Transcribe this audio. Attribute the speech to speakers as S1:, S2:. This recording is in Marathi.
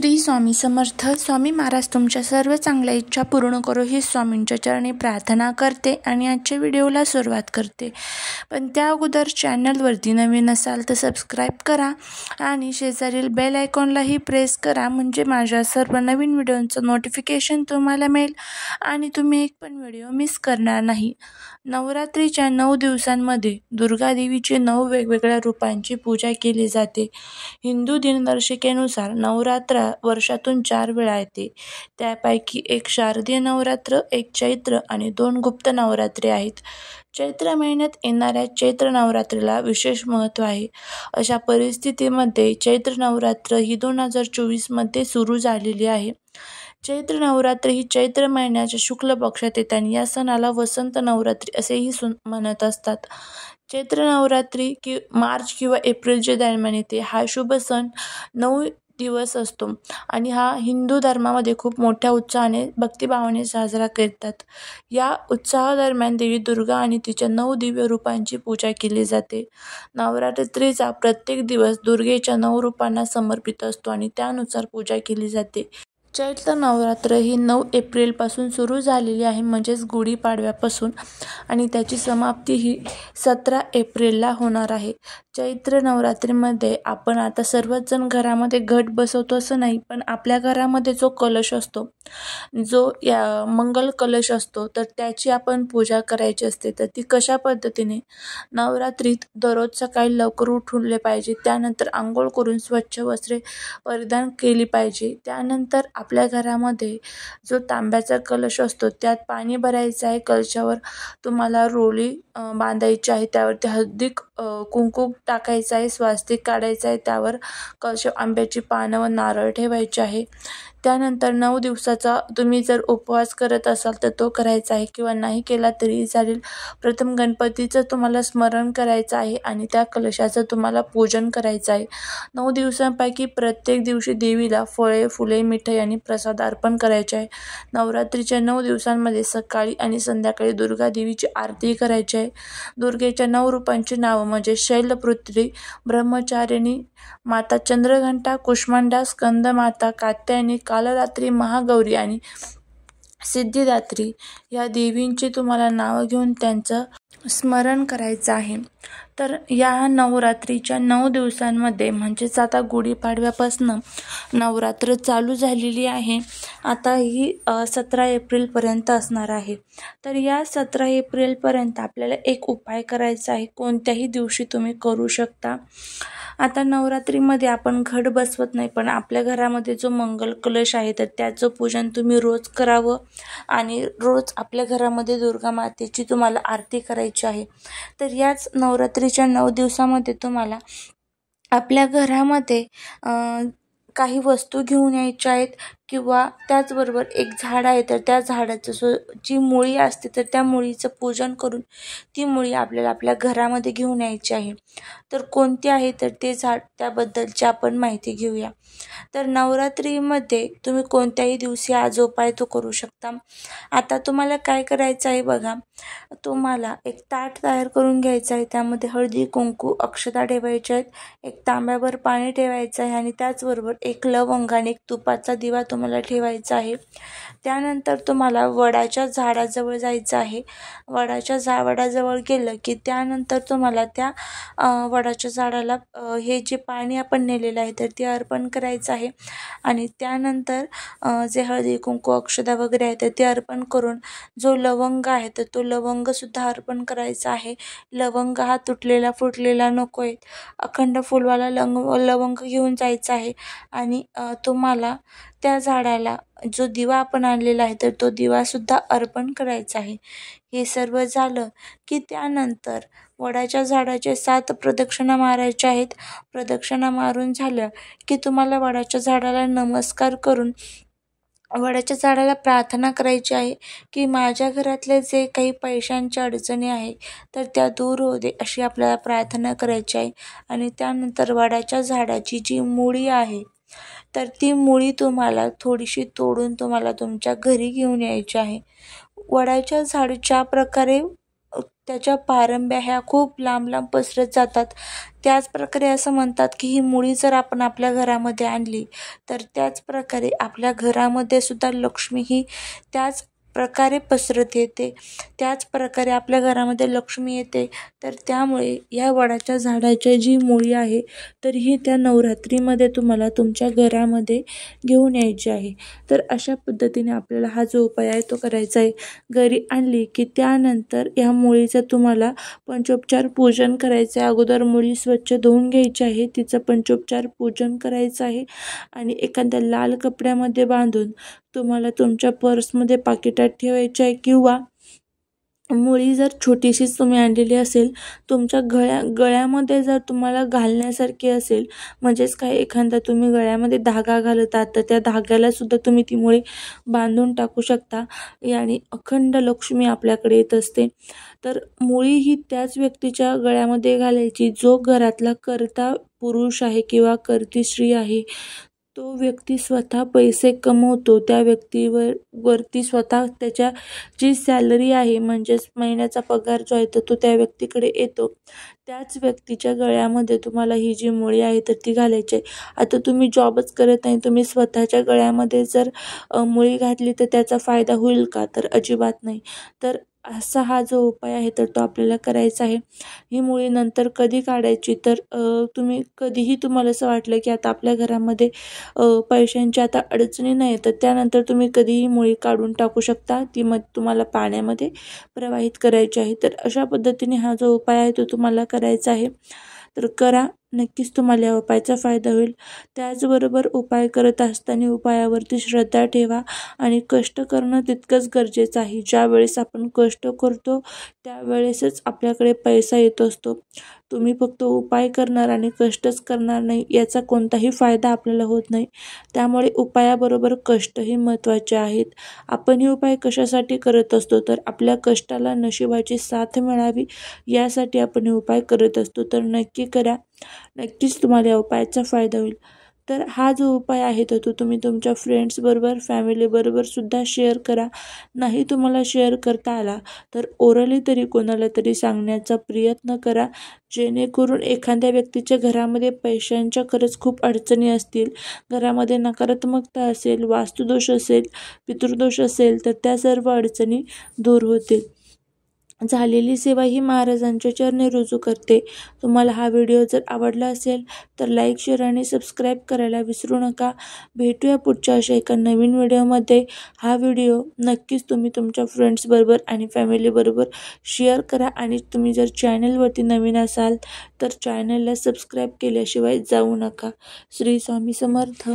S1: श्री स्वामी समर्थ. स्वामी महाराज तुमच्या सर्व चांगल्या इच्छा पूर्ण करो ही स्वामींच्या चरणी प्रार्थना करते आणि आजच्या व्हिडिओला सुरुवात करते. पण त्या अगोदर चॅनलवरती नवीन असाल तर सबस्क्राईब करा आणि शेजारील बेल आयकॉनलाही प्रेस करा, म्हणजे माझ्या सर्व नवीन व्हिडिओंचं नोटिफिकेशन तुम्हाला मिळेल आणि तुम्ही एक पण व्हिडिओ मिस करणार नाही. नवरात्रीच्या 9 दिवसांमध्ये दुर्गा देवीची 9 वेगवेगळ्या रूपांची पूजा केली जाते. हिंदू दिनदर्शिकेनुसार नवरात्र वर्षातून 4 वेळा येते. त्यापैकी एक शारदीय नवरात्र, एक चैत्र आणि 2 गुप्त नवरात्रे आहेत. चैत्र महिन्यात येणाऱ्या चैत्र नवरात्रीला विशेष महत्त्व आहे. अशा परिस्थितीमध्ये चैत्र नवरात्र ही 2024 मध्ये सुरू झालेली आहे. चैत्र नवरात्री ही चैत्र महिन्याच्या शुक्ल पक्षात येते आणि या सणाला वसंत नवरात्री असेही म्हणत असतात. चैत्र नवरात्री मार्च किंवा एप्रिलच्या दरम्यान येते. हा शुभ सण 9 दिवस असतो आणि हा हिंदू धर्मामध्ये खूप मोठ्या उत्साहाने भक्तिभावाने साजरा करतात. या उत्सवादरम्यान देवी दुर्गा आणि तिच्या 9 दिव्य रूपांची पूजा केली जाते. नवरात्रीचा प्रत्येक दिवस दुर्गेच्या 9 रूपांना समर्पित असतो आणि त्यानुसार पूजा केली जाते. चैत्र नवरात्र ही 9 एप्रिलपासून सुरू झालेली आहे, म्हणजेच गुढीपाडव्यापासून, आणि त्याची समाप्ती ही 17 एप्रिलला होणार आहे. चैत्र नवरात्रीमध्ये आपण आता सर्वच जण घरामध्ये घट बसवतो असं नाही, पण आपल्या घरामध्ये जो कलश असतो, जो मंगल कलश असतो, तर त्याची आपण पूजा करायची असते. तर ती कशा पद्धतीने? नवरात्रीत दररोज सकाळी लवकर उठले पाहिजे. त्यानंतर आंघोळ करून स्वच्छ वस्त्रे परिधान केली पाहिजे. त्यानंतर आपल्या घरामध्ये जो तांब्याचा कलश असतो त्यात पाणी भरायचं आहे. कलशावर तुम्हाला रोली बांधायची आहे, त्यावरती हळदी कुंकू टाकायचं आहे, स्वास्तिक काढायचं आहे, त्यावर कलश आंब्याची पानं व नारळ ठेवायचे आहे. त्यानंतर 9 दिवसाचा तुम्ही जर उपवास करत असाल तर तो करायचा आहे किंवा नाही केला तरी चालेल. प्रथम गणपतीचं तुम्हाला स्मरण करायचं आहे आणि त्या कलशाचं तुम्हाला पूजन करायचं आहे. 9 दिवसांपैकी प्रत्येक दिवशी देवीला फळे, फुले, मिठाई आणि प्रसाद अर्पण करायचे आहे. नवरात्रीच्या 9 दिवसांमध्ये सकाळी आणि संध्याकाळी दुर्गा देवीची आरती करायची आहे. दुर्गेच्या 9 रूपांची नावं म्हणजे शैलपुत्री, ब्रह्मचारिणी, माता चंद्रघंटा, कुष्मांडा, स्कंदमाता, कात्यायनी, कालरात्री, महागौरी आणि सिद्धिदात्री या देवींची तुम्हाला नावं घेऊन त्यांचं स्मरण करायचं आहे. तर या नवरात्रीच्या 9 दिवसांमध्ये, म्हणजेच आता गुढीपाडव्यापासून नवरात्र चालू झालेली आहे. आता ही 17 एप्रिलपर्यंत असणार आहे. तर या 17 एप्रिलपर्यंत आपल्याला एक उपाय करायचा आहे. कोणत्याही दिवशी तुम्ही करू शकता. आता नवरात्रीमध्ये आपण घट बसवत नाही, पण आपल्या घरामध्ये जो मंगल कलश आहे तर त्याचं पूजन तुम्ही रोज करावं आणि रोज आपल्या घरामध्ये दुर्गा मातेची तुम्हाला आरती करायची आहे. तर याच नवरात्रीच्या 9 दिवसामध्ये तुम्हाला आपल्या घरामध्ये काही वस्तू घेऊन यायच्या आहेत किंवा त्याचबरोबर एक झाड आहे तर त्या झाडाचं जी मुळी असते तर त्या मुळीचं पूजन करून ती मुळी आपल्याला आपल्या घरामध्ये घेऊन यायची आहे. तर कोणती आहे तर ते झाड, त्याबद्दलची आपण माहिती घेऊया. तर नवरात्रीमध्ये तुम्ही कोणत्याही दिवशी हा जो उपाय तो करू शकता. आता तुम्हाला काय करायचं आहे बघा, तुम्हाला एक ताट तयार करून घ्यायचं आहे. त्यामध्ये हळदी, कुंकू, अक्षता ठेवायच्या आहेत, एक तांब्याभर पाणी ठेवायचं आहे आणि त्याचबरोबर एक लवंग आणि एक तुपाचा दिवा तुम्हाला ठेवायचा आहे. त्यानंतर तुम्हाला वडाच्या झाडाजवळ जायचं आहे. वडाजवळ गेलं की त्यानंतर तुम्हाला त्या वडाच्या झाडाला हे जे पाणी आपण नेलेलं आहे तर ते अर्पण करायचं आहे आणि त्यानंतर जे हळदी, कुंकू, अक्षता वगैरे आहे तर ते अर्पण करून जो लवंग आहे तर तो लवंग सुद्धा अर्पण करायचा आहे. लवंग हा तुटलेला फुटलेला नको आहे, अखंड फुलवाला लवंग घेऊन जायचा आहे आणि तुम्हाला त्या झाडाला जो दिवा आपण आणलेला आहे तर तो दिवा सुद्धा अर्पण करायचा आहे. हे सर्व झालं की त्यानंतर वडाच्या झाडाचे 7 प्रदक्षिणा मारायच्या आहेत. प्रदक्षिणा मारून झालं की तुम्हाला वडाच्या झाडाला नमस्कार करून वडाच्या झाडाला प्रार्थना करायची आहे की माझ्या घरातले जे काही पैशांच्या अडचणी आहे तर त्या दूर होऊ दे, अशी आपल्याला प्रार्थना करायची आहे. आणि त्यानंतर वडाच्या झाडाची जी मुळी आहे तर ती मुळी तुम्हाला थोडीशी तोडून तुम्हाला तुमच्या घरी घेऊन यायची आहे. वडाच्या झाड ज्या प्रकारे त्याच्या पारंब्या ह्या खूप लांब लांब पसरत जातात. त्याचप्रकारे असं म्हणतात की ही मुळी जर आपण आपल्या घरामध्ये आणली तर त्याच प्रकारे आपल्या घरामध्ये सुद्धा लक्ष्मी ही त्याच प्रकारे पसरत येते, त्याच प्रकारे आपल्या घरामध्ये लक्ष्मी येते. तर त्यामुळे या वडाच्या झाडाची जी मुळी आहे तर ही त्या नवरात्रीमध्ये तुम्हाला तुमच्या घरामध्ये घेऊन यायची आहे. तर अशा पद्धतीने आपल्याला हा जो उपाय आहे तो करायचा आहे. घरी आणली की त्यानंतर या मुळीचं तुम्हाला पंचोपचार पूजन करायचं आहे. अगोदर मुळी स्वच्छ धुवून घ्यायची आहे, तिचं पंचोपचार पूजन करायचं आहे आणि एखाद्या लाल कपड्यामध्ये बांधून तुम्हाला तुमच्या पर्समध्ये पाकिटात ठेवायची आहे. किंवा मुळी जर छोटीशीच तुम्ही आणलेली असेल, तुमच्या गळ्यामध्ये जर तुम्हाला घालण्यासारखी असेल, म्हणजेच काय एखादा तुम्ही गळ्यामध्ये धागा घालतात तर त्या धाग्याला सुद्धा तुम्ही ती मुळी बांधून टाकू शकता. याने अखंड लक्ष्मी आपल्याकडे येत असते. तर मुळी ही त्याच व्यक्तीच्या गळ्यामध्ये घालायची जो घरातला कर्ता पुरुष आहे किंवा कर्ती स्त्री आहे. तो व्यक्ती स्वतः पैसे कमवतो, त्या वरती स्वतः त्याच्या जी सॅलरी आहे म्हणजेच महिन्याचा पगार जो आहे तर तो त्या व्यक्तीकडे येतो. त्याच व्यक्तीच्या गळ्यामध्ये तुम्हाला ही जी मुळी आहे तर ती घालायची आहे. आता तुम्ही जॉबच करत नाही, तुम्ही स्वतःच्या गळ्यामध्ये जर मुळी घातली तर त्याचा फायदा होईल का? तर अजिबात नाही. तर असा हा जो उपाय आहे तर तो आपल्याला करायचा आहे. ही मुळी नंतर कधी काढायची तर तुम्ही कधीही तुम्हाला असं वाटलं की आता आपल्या घरामध्ये पैशांची आता अडचणी नाही तर त्यानंतर तुम्ही कधीही मुळी काढून टाकू शकता. ती तुम्हाला पाण्यामध्ये प्रवाहित करायची आहे. तर अशा पद्धतीने हा जो उपाय आहे तो तुम्हाला करायचा आहे. तर करा, नक्कीच तुम्हाला या उपायाचा फायदा होईल. त्याचबरोबर उपाय करत असताना उपायावरती श्रद्धा ठेवा आणि कष्ट करणं तितकंच गरजेचं आहे. ज्या वेळेस आपण कष्ट करतो त्यावेळेसच आपल्याकडे पैसा येत असतो. तुम्ही फक्त उपाय करणार आणि कष्टच करणार नाही याचा कोणताही फायदा आपल्याला होत नाही. त्यामुळे उपायाबरोबर कष्टही महत्त्वाचे आहेत. आपण हे उपाय कशासाठी करत असतो तर आपल्या कष्टाला नशिबाची साथ मिळावी यासाठी आपण हे उपाय करत असतो. तर नक्की करा, नक्कीच तुम्हाला या उपायाचा फायदा होईल. तर हा जो उपाय आहे तर तो तुम्ही तुमच्या फ्रेंड्सबरोबर फॅमिलीबरोबर सुद्धा शेअर करा. नाही तुम्हाला शेअर करता आला तर ओरली तरी कोणाला तरी सांगण्याचा प्रयत्न करा, जेणेकरून एखाद्या व्यक्तीच्या घरामध्ये पैशांच्या खरंच खूप अडचणी असतील, घरामध्ये नकारात्मकता असेल, वास्तुदोष असेल, पितृदोष असेल तर त्या सर्व अडचणी दूर होतील. झालेली सेवा ही महाराजांच्या चरणी रुजू करते. तुम्हाला हा व्हिडिओ जर आवडला असेल तर लाईक, शेअर आणि सबस्क्राईब करायला विसरू नका. भेटूया पुढच्या अशा एका नवीन व्हिडिओमध्ये. हा व्हिडिओ नक्कीच तुम्ही तुमच्या फ्रेंड्सबरोबर आणि फॅमिलीबरोबर शेअर करा आणि तुम्ही जर चॅनलवरती नवीन असाल तर चॅनलला सबस्क्राईब केल्याशिवाय जाऊ नका. श्री स्वामी समर्थ.